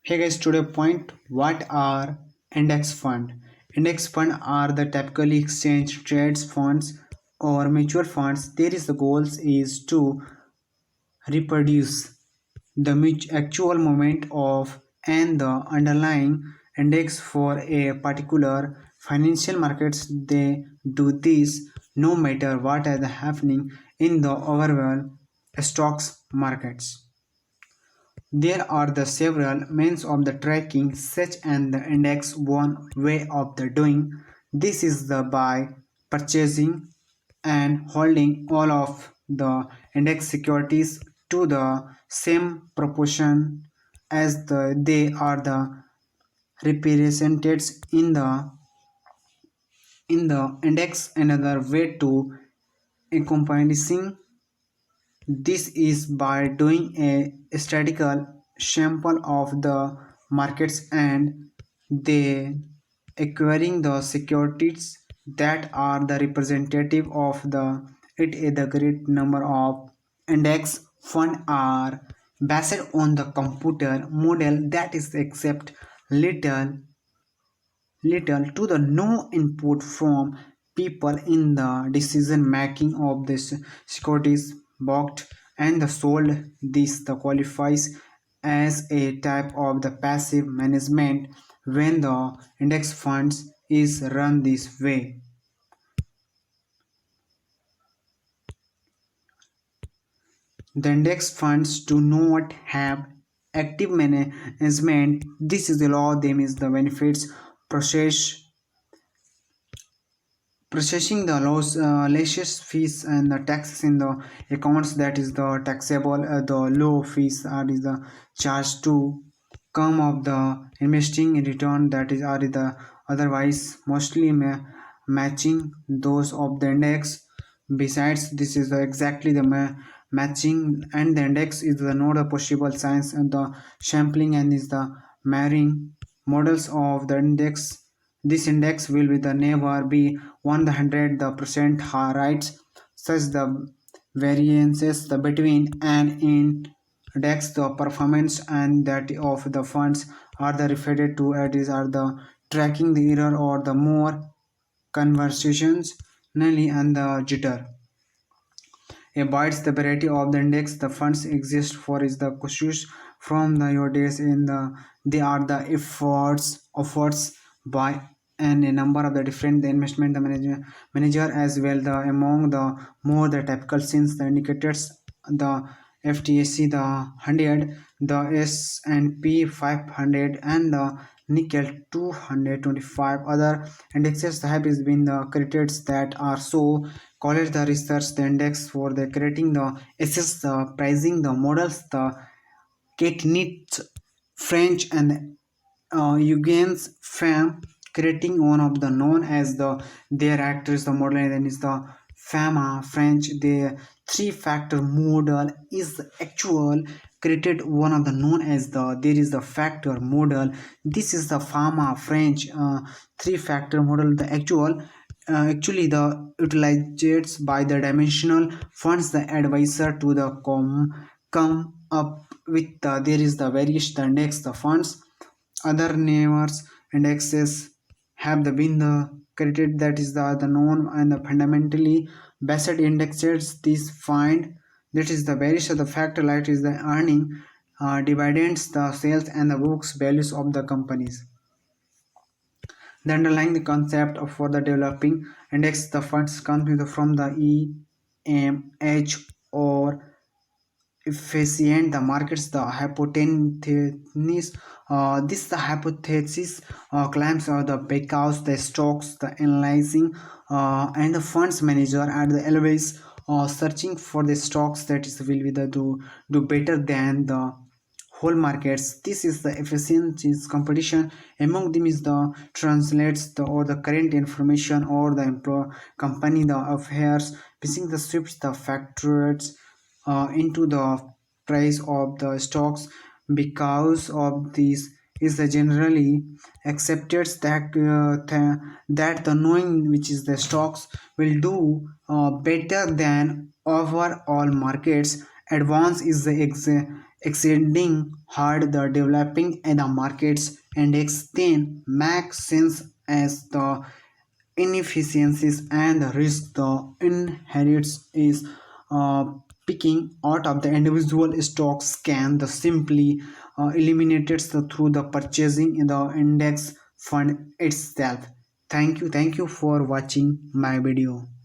Hey guys, today point what are index fund? Index fund are the typically exchange trades funds or mutual funds. There is the goals is to reproduce the actual moment of and the underlying index for a particular financial markets. They do this no matter what is happening in the overall stocks markets. There are the several means of the tracking such and the index one way of the doing. This is the by purchasing and holding all of the index securities to the same proportion as they are the represented in the index. Another way to encompassing this is by doing a statistical sample of the markets and then acquiring the securities that are the representative of the great number of index fund are based on the computer model that is accept little little to the no input from people in the decision making of this securities bought and the sold. This the qualifies as a type of the passive management when the index funds is run this way. The index funds do not have active management. This is the law them is the benefits process processing the latest fees and the taxes in the accounts that is the taxable. The low fees are is the charge to come of the investing in return that is are the otherwise mostly matching those of the index. Besides this is the exactly the matching and the index is the not a possible science and the sampling and is the marrying models of the index. This index will be the never be 100% right, such the variances the between an index the performance and that of the funds are the referred to as are the tracking the error or the more conversations Nelly and the jitter avoids the variety of the index the funds exist for is the questions from the your days in the they are the efforts by and a number of the different the investment the manager as well the among the more the typical since the indicators the FTSE the 100 the S&P 500 and the nickel 225 other indexes have been the credits that are so college the research the index for the creating the assess the pricing the models the Kate French and Eugene's fam creating one of the known as the their actors the model and then is the fama French the three factor model is the actual created one of the known as the there is the factor model. This is the fama French three factor model the actually the utilized by the dimensional funds the advisor to the come up with there is the various the index the funds other neighbors indexes have the been the created that is the known and the fundamentally based indexes this find that is the various of the factor light is the earning dividends the sales and the books values of the companies. The underlying the concept of for the developing index the funds comes from the EMH or efficient the markets the hypothesis. This the hypothesis claims are the because the stocks the analyzing and the funds manager are the always searching for the stocks that is will be the do better than the whole markets. This is the efficiencies competition among them is the translates the or the current information or the company the affairs missing the switch the factors into the price of the stocks. Because of this is the generally accepted that the knowing which is the stocks will do better than overall markets advance is the exceeding hard the developing in the markets index then makes sense as the inefficiencies and the risk the inherits is uh, picking out of the individual stocks can the simply eliminated through the purchasing in the index fund itself. Thank you for watching my video.